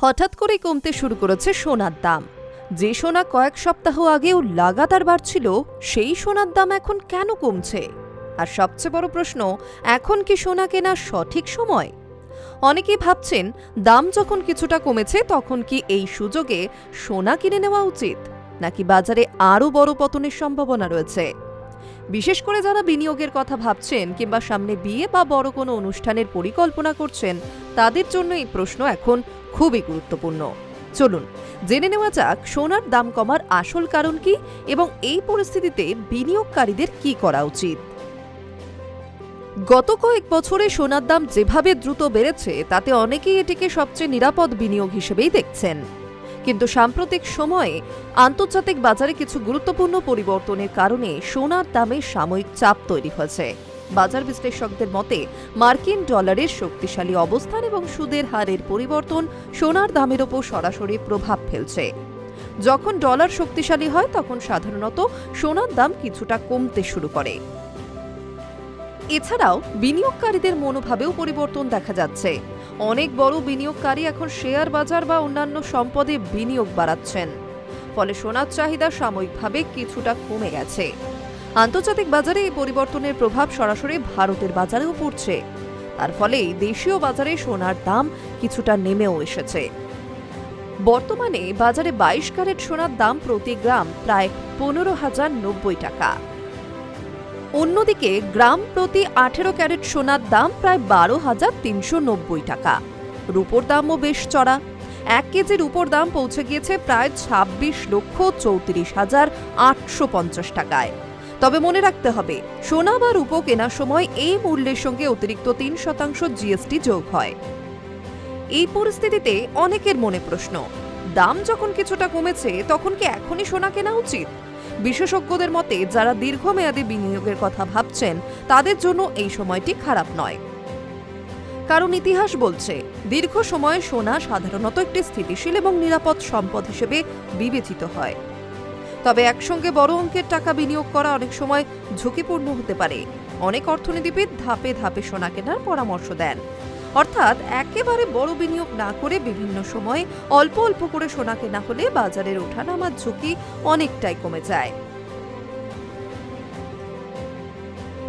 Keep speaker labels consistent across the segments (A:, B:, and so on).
A: হঠাৎ করে কমতে শুরু করেছে সোনার দাম। যে সোনা কয়েক সপ্তাহ আগেও লাগাতার বাড়ছিল, সেই সোনার দাম এখন কেন কমছে? আর সবচেয়ে বড় প্রশ্ন, এখন কি সোনা কেনার সঠিক সময়? অনেকেই ভাবছেন, দাম যখন কিছুটা কমেছে তখন কি এই সুযোগে সোনা কিনে নেওয়া উচিত, নাকি বাজারে আরও বড় পতনের সম্ভাবনা রয়েছে? বিশেষ করে যারা বিনিয়োগের কথা ভাবছেন কিংবা সামনে বিয়ে বা বড় কোনো অনুষ্ঠানের পরিকল্পনা করছেন, তাদের জন্য এই প্রশ্ন এখন খুবই গুরুত্বপূর্ণ। চলুন জেনে নেওয়া যাক সোনার দাম কমার আসল কারণ কি এবং এই পরিস্থিতিতে বিনিয়োগকারীদের কি করা উচিত। গত কয়েক বছরে সোনার দাম যেভাবে দ্রুত বেড়েছে, তাতে অনেকেই এটিকে সবচেয়ে নিরাপদ বিনিয়োগ হিসেবেই দেখছেন। কিন্তু সাম্প্রতিক সময়ে আন্তর্জাতিক বাজারে কিছু গুরুত্বপূর্ণ পরিবর্তনের কারণে সোনার দামে সাময়িক চাপ তৈরি হয়েছে। বাজার বিশ্লেষকদের মতে, মার্কিন ডলারের শক্তিশালী অবস্থান এবং সুদের হারের পরিবর্তন সোনার দামের ওপর সরাসরি প্রভাব ফেলছে। যখন ডলার শক্তিশালী হয় তখন সাধারণত সোনার দাম কিছুটা কমতে শুরু করে। এছাড়াও বিনিয়োগকারীদের মনোভাবেও পরিবর্তন দেখা যাচ্ছে। অনেক বড় বিনিয়োগকারী এখন শেয়ার বাজার বা অন্যান্য সম্পদে বিনিয়োগ বাড়াচ্ছেন, ফলে সোনার চাহিদা সাময়িকভাবে কিছুটা কমে গেছে। আন্তর্জাতিক বাজারে এই পরিবর্তনের প্রভাব সরাসরি ভারতের বাজারেও পড়ছে। তার ফলে দেশীয় বাজারে সোনার দাম কিছুটা নেমেও এসেছে। বর্তমানে বাজারে 22 ক্যারেট সোনার দাম প্রতি গ্রাম প্রায় 15,090 টাকা। অন্যদিকে গ্রাম প্রতি 18 ক্যারেট সোনার দাম প্রায় 12,390 টাকা। রূপোর দামও বেশ চড়া। 1 কেজির রূপোর দাম পৌঁছে গিয়েছে প্রায় 26,34,850 টাকায়। তবে মনে রাখতে হবে, সোনা বা রূপো কেনার সময় এই মূল্যের সঙ্গে অতিরিক্ত 3% জিএসটি যোগ হয়। এই পরিস্থিতিতে অনেকের মনে প্রশ্ন, দাম যখন কিছুটা কমেছে তখন কি এখনই সোনা কেনা উচিত? বিশেষজ্ঞদের মতে, যারা দীর্ঘমেয়াদী বিনিয়োগের কথা ভাবছেন তাদের জন্য এই সময়টি খারাপ নয়। কারণ ইতিহাস বলছে, দীর্ঘ সময়ে সোনা সাধারণত একটি স্থিতিশীল এবং নিরাপদ সম্পদ হিসেবে বিবেচিত হয়। তবে একসঙ্গে বড় অঙ্কের টাকা বিনিয়োগ করা অনেক সময় ঝুঁকিপূর্ণ হতে পারে। অনেক অর্থনীতিবিদ ধাপে ধাপে সোনা কেনার পরামর্শ দেন, অর্থাৎ একেবারে বড় বিনিয়োগ না করে বিভিন্ন সময়ে অল্প অল্প করে সোনা কেনা হলে বাজারের ওঠানামার ঝুঁকি অনেকটাই কমে যায়।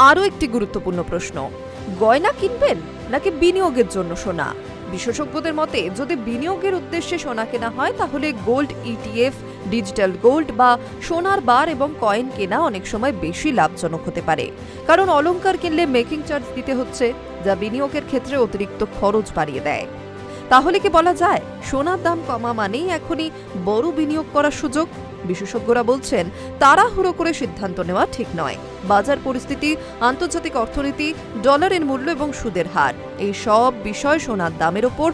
A: আরও একটি গুরুত্বপূর্ণ প্রশ্ন, গয়না কিনবেন নাকি বিনিয়োগের জন্য সোনা? বিশেষজ্ঞদের মতে, যদি বিনিয়োগের উদ্দেশ্যে সোনা কেনা হয় তাহলে গোল্ড ইটিএফ, ডিজিটাল গোল্ড বা সোনার বার এবং কয়েন কেনা অনেক সময় বেশি লাভজনক হতে পারে। কারণ অলংকার কিনলে মেকিং চার্জ দিতে হচ্ছে, যা বিনিয়োগের ক্ষেত্রে অতিরিক্ত খরচ বাড়িয়ে দেয়। তাহলে কি বলা যায় সোনার দাম কমা মানেই এখনই বড় বিনিয়োগ করার সুযোগ? বিশেষজ্ঞরা বলছেন, তাড়াহুড়ো করে সিদ্ধান্ত নেওয়া ঠিক নয়। বাজার পরিস্থিতি, আন্তর্জাতিক অর্থনীতি, ডলারের মূল্য এবং সুদের হার, এই সব বিষয় সোনার দামের ওপর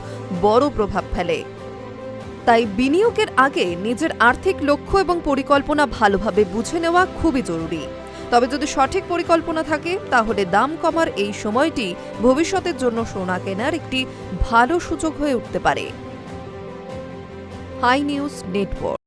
A: বড় প্রভাব ফেলে। তাই বিনিয়োগের আগে নিজের আর্থিক লক্ষ্য এবং পরিকল্পনা ভালোভাবে বুঝে নেওয়া খুবই জরুরি। তবে যদি সঠিক পরিকল্পনা থাকে, তাহলে দাম কমার এই সময়টি ভবিষ্যতের জন্য সোনা কেনার একটি ভালো সুযোগ হয়ে উঠতে পারে। High News network.